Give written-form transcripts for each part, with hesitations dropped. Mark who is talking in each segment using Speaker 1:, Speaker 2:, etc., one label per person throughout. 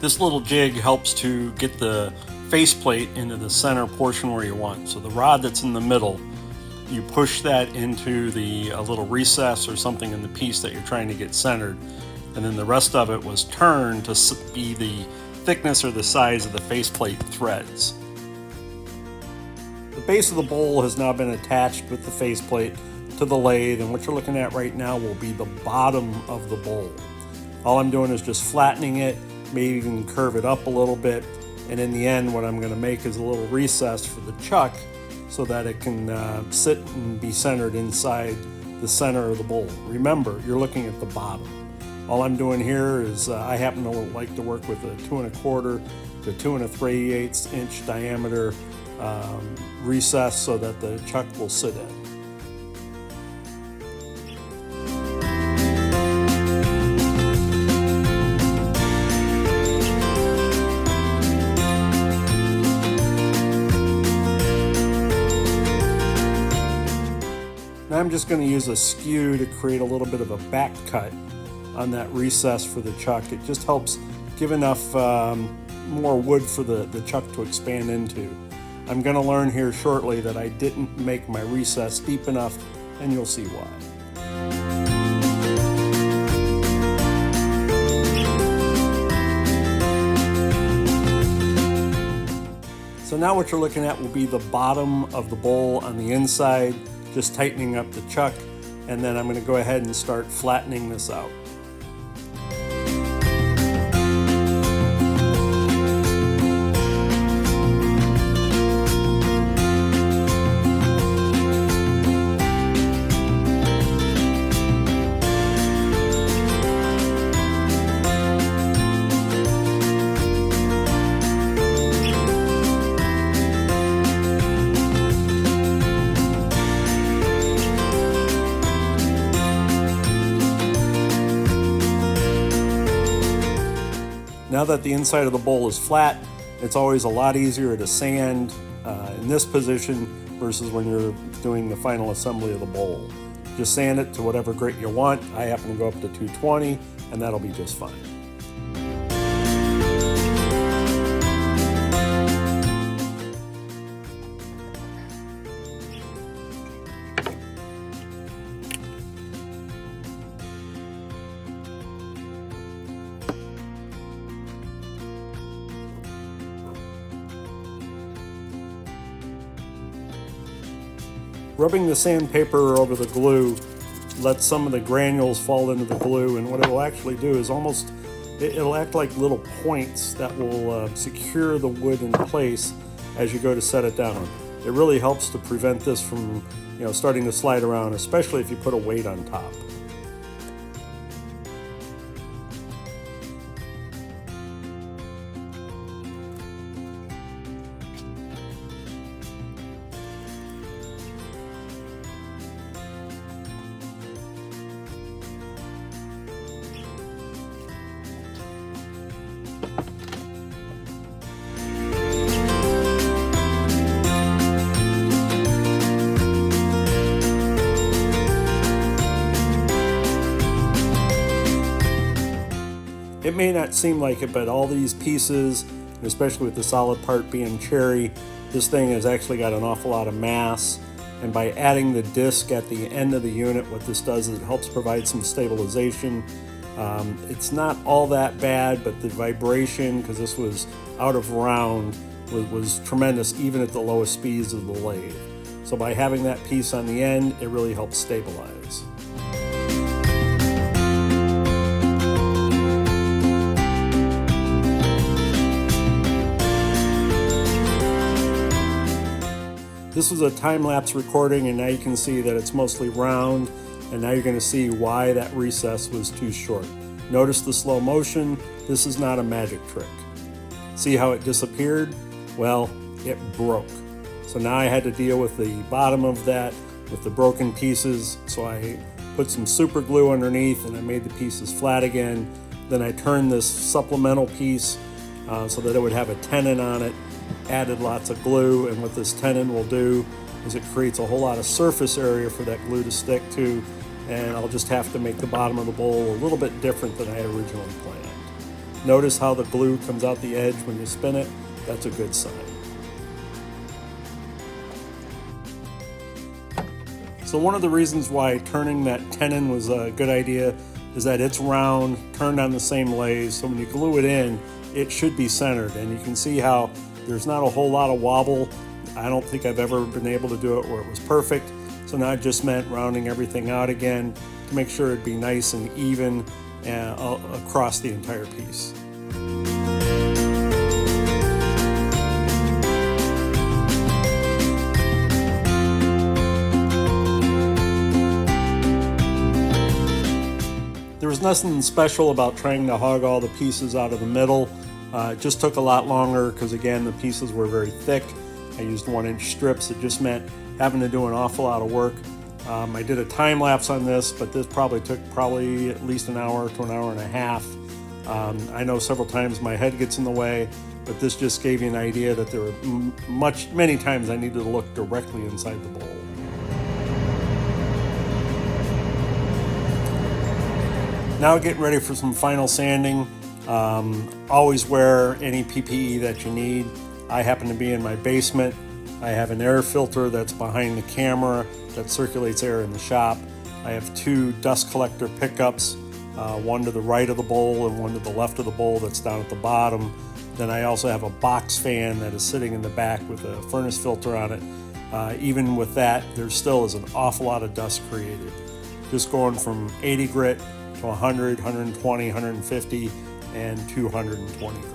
Speaker 1: This little jig helps to get the faceplate into the center portion where you want. So the rod that's in the middle, you push that into a little recess or something in the piece that you're trying to get centered, and then the rest of it was turned to be the thickness or the size of the faceplate threads. The base of the bowl has now been attached with the faceplate to the lathe, and what you're looking at right now will be the bottom of the bowl. All I'm doing is just flattening it, maybe even curve it up a little bit, and in the end what I'm going to make is a little recess for the chuck so that it can sit and be centered inside the center of the bowl. Remember, you're looking at the bottom. All I'm doing here is I happen to like to work with a 2 1/4 to 2 3/8 inch diameter recess so that the chuck will sit in. Now I'm just going to use a skew to create a little bit of a back cut on that recess for the chuck. It just helps give enough more wood for the chuck to expand into. I'm going to learn here shortly that I didn't make my recess deep enough, and you'll see why. So now what you're looking at will be the bottom of the bowl on the inside, just tightening up the chuck, and then I'm going to go ahead and start flattening this out. Now that the inside of the bowl is flat, it's always a lot easier to sand in this position versus when you're doing the final assembly of the bowl. Just sand it to whatever grit you want. I happen to go up to 220, and that'll be just fine. Rubbing the sandpaper over the glue lets some of the granules fall into the glue, and what it will actually do is it'll act like little points that will secure the wood in place as you go to set it down. It really helps to prevent this from starting to slide around, especially if you put a weight on top. It may not seem like it, but all these pieces, especially with the solid part being cherry, this thing has actually got an awful lot of mass. And by adding the disc at the end of the unit, what this does is it helps provide some stabilization. It's not all that bad, but the vibration, because this was out of round, was tremendous even at the lowest speeds of the lathe. So by having that piece on the end, it really helps stabilize. This was a time-lapse recording, and now you can see that it's mostly round, and now you're going to see why that recess was too short. Notice the slow motion. This is not a magic trick. See how it disappeared? Well, it broke. So now I had to deal with the bottom of that with the broken pieces. So I put some super glue underneath and I made the pieces flat again. Then I turned this supplemental piece so that it would have a tenon on it. Added lots of glue, and what this tenon will do is it creates a whole lot of surface area for that glue to stick to, and I'll just have to make the bottom of the bowl a little bit different than I had originally planned. Notice how the glue comes out the edge when you spin it. That's a good sign. So one of the reasons why turning that tenon was a good idea is that it's round, turned on the same lathe, so when you glue it in, it should be centered. And you can see how there's not a whole lot of wobble. I don't think I've ever been able to do it where it was perfect. So now it just meant rounding everything out again to make sure it'd be nice and even across the entire piece. There was nothing special about trying to hog all the pieces out of the middle. It just took a lot longer because, again, the pieces were very thick. I used 1-inch strips. It just meant having to do an awful lot of work. I did a time lapse on this, but this probably took at least an hour to an hour and a half. I know several times my head gets in the way, but this just gave you an idea that there were many times I needed to look directly inside the bowl. Now getting ready for some final sanding. Always wear any PPE that you need. I happen to be in my basement. I have an air filter that's behind the camera that circulates air in the shop. I have 2 dust collector pickups, one to the right of the bowl and one to the left of the bowl that's down at the bottom. Then I also have a box fan that is sitting in the back with a furnace filter on it. Even with that, there still is an awful lot of dust created. Just going from 80 grit to 100, 120, 150, and 220 grit.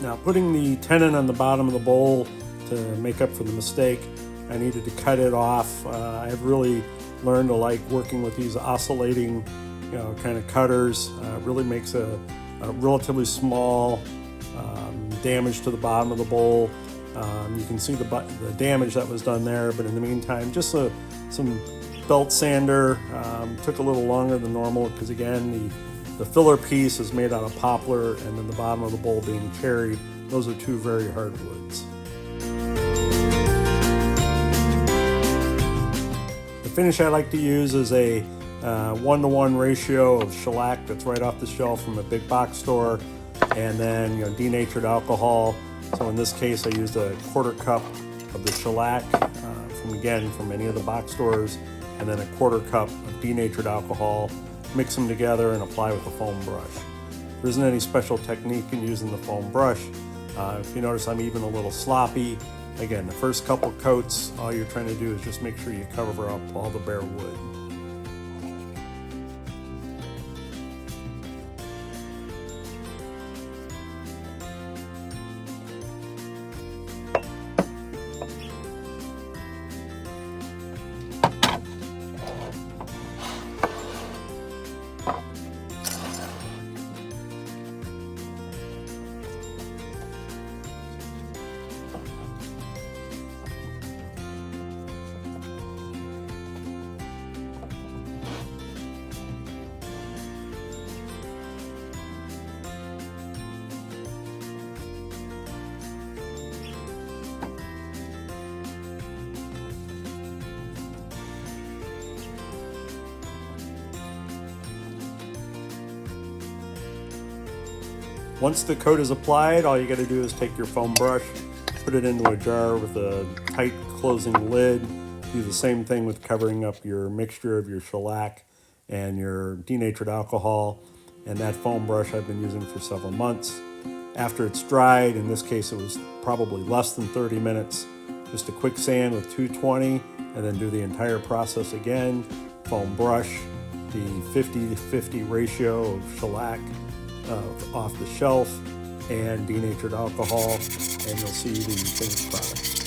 Speaker 1: Now, putting the tenon on the bottom of the bowl to make up for the mistake, I needed to cut it off. I've really learned to like working with these oscillating, kind of cutters. It really makes a relatively small damage to the bottom of the bowl. You can see the damage that was done there, but in the meantime, just some belt sander. Took a little longer than normal because, again, the filler piece is made out of poplar, and then the bottom of the bowl being cherry. Those are 2 very hard woods. The finish I like to use is a 1-to-1 ratio of shellac that's right off the shelf from a big box store, and then denatured alcohol. So in this case, I used a 1/4 cup of the shellac from any of the box stores, and then a 1/4 cup of denatured alcohol. Mix them together and apply with a foam brush. There isn't any special technique in using the foam brush. If you notice, I'm even a little sloppy. Again, the first couple coats, all you're trying to do is just make sure you cover up all the bare wood. Once the coat is applied, all you got to do is take your foam brush, put it into a jar with a tight closing lid. Do the same thing with covering up your mixture of your shellac and your denatured alcohol. And that foam brush I've been using for several months. After it's dried, in this case it was probably less than 30 minutes, just a quick sand with 220, and then do the entire process again. Foam brush, the 50-50 ratio of shellac off the shelf and denatured alcohol, and you'll see the finished product.